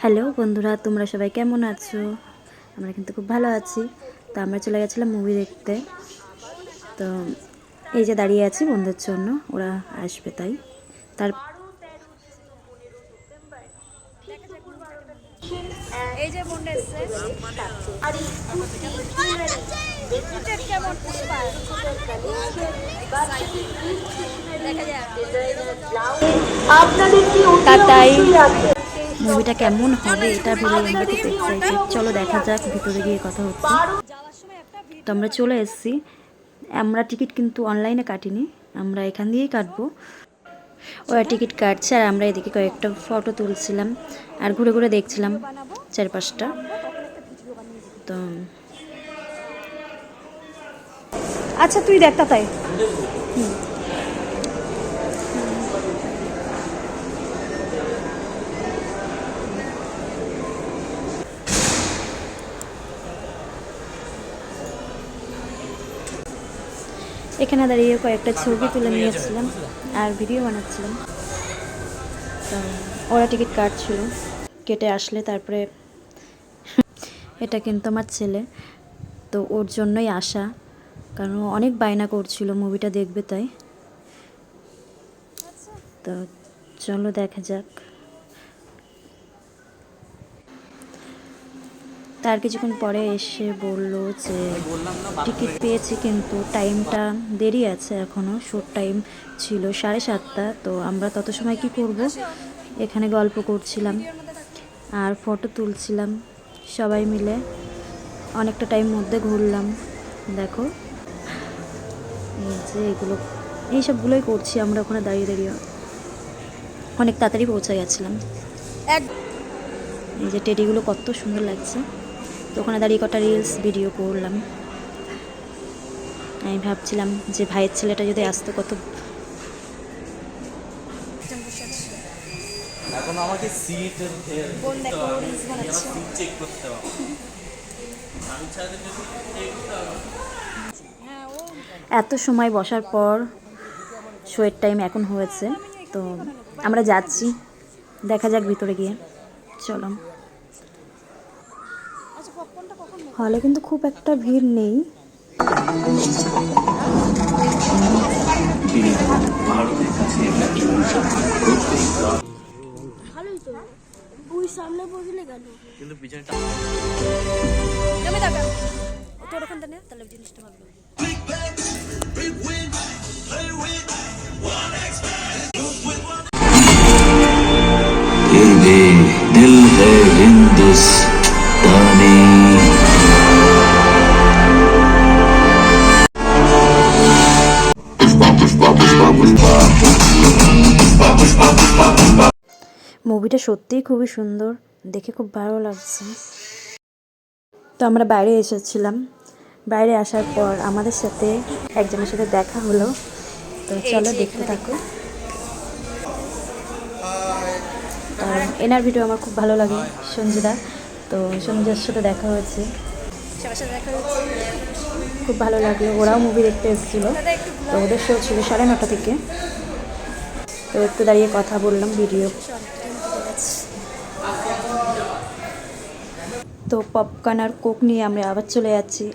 Hello বন্ধুরা, তোমরা সবাই কেমন আছো? আমরা কিন্তু খুব ভালো আছি। তো আমরা চলে গেছিলাম মুভি দেখতে। তো এই যে দাঁড়িয়ে আছি বন্ধুদের জন্য, ওরা আসবে তাই। তার এই যে বোনটা এসছে কেমন পুষ্পা তাই মুভিটা কেমন হবে এটা ভেবে আমরা খুব এক্সাইটেড। চলো দেখা যাক, ভিতরে গিয়ে কথা হচ্ছে। তো আমরা চলে এসেছি। আমরা টিকিট কিন্তু অনলাইনে কাটিনি, আমরা এখান দিয়েই কাটবো। ওরা টিকিট কাটছে আর আমরা এদিকে কয়েকটা ফটো তুলছিলাম আর ঘুরে ঘুরে দেখছিলাম চারপাশটা। তো আচ্ছা তুই দেখ তাই এখানে দাঁড়িয়ে কয়েকটা ছবি তুলে নিয়েছিলাম আর ভিডিও বানাচ্ছিলাম। তো ওরা টিকিট কাটছিল, কেটে আসলে তারপরে এটা কিন্তু আমার ছেলে, তো ওর জন্যই আসা, কারণ অনেক বায়না করছিল মুভিটা দেখবে তাই। তো চলো দেখা যাক। তার কিছুক্ষণ পরে এসে বললো যে টিকিট পেয়েছি কিন্তু টাইমটা দেরি আছে, এখনও শোর টাইম ছিল 7:30। তো আমরা তত সময় কি করব, এখানে গল্প করছিলাম আর ফটো তুলছিলাম সবাই মিলে। অনেকটা টাইম মধ্যে ঘুরলাম। দেখো এই যে এগুলো, এইসবগুলোই করছি আমরা ওখানে দাঁড়িয়ে দাঁড়িয়ে। অনেক তাড়াতাড়ি পৌঁছে গেছিলাম। এই যে টেডিগুলো কত সুন্দর লাগছে। তো ওখানে দাঁড়িয়ে কটা রিলস ভিডিও করলাম। আমি ভাবছিলাম যে ভাইয়ের ছেলেটা যদি আসতো কত। এখন আমাকে সিটের বোন দেখো রিলস বানাচ্ছে সিট চেক করতে হবে। আমি চাইলে যদি চেক করতে হবে। এত সময় বসার পর শোয়ের টাইম এখন হয়েছে, তো আমরা যাচ্ছি, দেখা যাক ভিতরে গিয়ে। চলো। হলে কিন্তু খুব একটা ভিড় নেই। কিন্তু পিছনে তুমি দেখা তোর ওখানটা নে, তাহলে জিনিসটা ভালো হবে। दिल है हिंदुस्तानी মুভিটা সত্যিই খুবই সুন্দর, দেখে খুব ভালো লাগছে। তো আমরা বাইরে এসেছিলাম, বাইরে আসার পর আমাদের সাথে একজনের সাথে দেখা হলো। তো চলো দেখতে থাকো। আর এনার ভিডিও আমার খুব ভালো লাগে, সঞ্জিদা। তো সঞ্জিদার সাথে দেখা হয়েছে, সবার সাথে দেখা হচ্ছে। খুব ভালো লাগলো। ওরাও মুভি দেখতে এসেছিলো, তো ওদের শো ছিল 9:30 থেকে। তো একটু দাঁড়িয়ে কথা বললাম, ভিডিও। তো পপকর্ন আর কোক নিয়ে আমরা আবার চলে যাচ্ছি।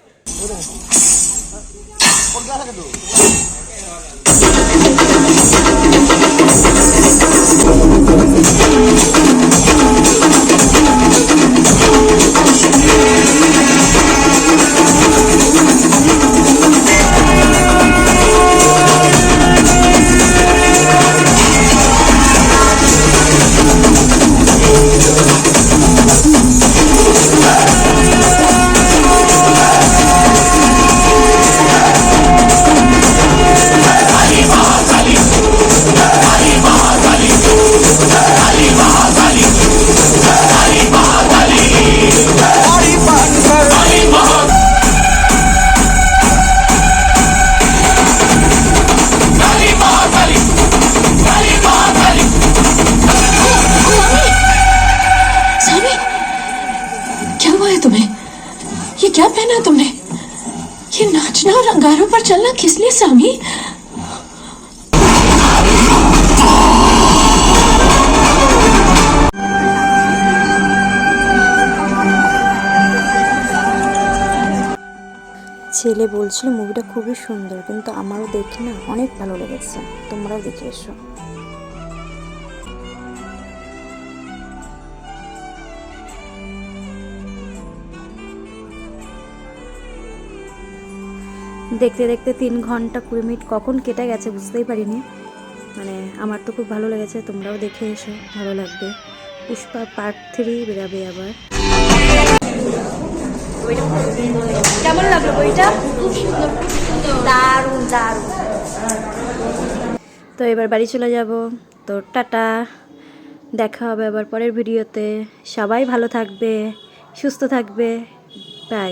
क्या पहना तुमने? ये नाचना और अंगारों पर चलना किस लिए सामी? ছেলে বলছিল মুভিটা খুবই সুন্দর, কিন্তু আমারও দেখে না অনেক ভালো লেগেছে, তোমরাও দেখে এসো। দেখতে দেখতে 3 ঘন্টা 20 মিনিট কখন কেটে গেছে বুঝতেই পারিনি। মানে আমার তো খুব ভালো লেগেছে, তোমরাও দেখে এসো, ভালো লাগবে। পুষ্পা পার্ট 3 বেরাবে আবার। কেমন লাগলো বইটা? খুব সুন্দর, দারুণ দারুণ। তো এবার বাড়ি চলে যাব। তো টাটা, দেখা হবে আবার পরের ভিডিওতে। সবাই ভালো থাকবে, সুস্থ থাকবে, বাই।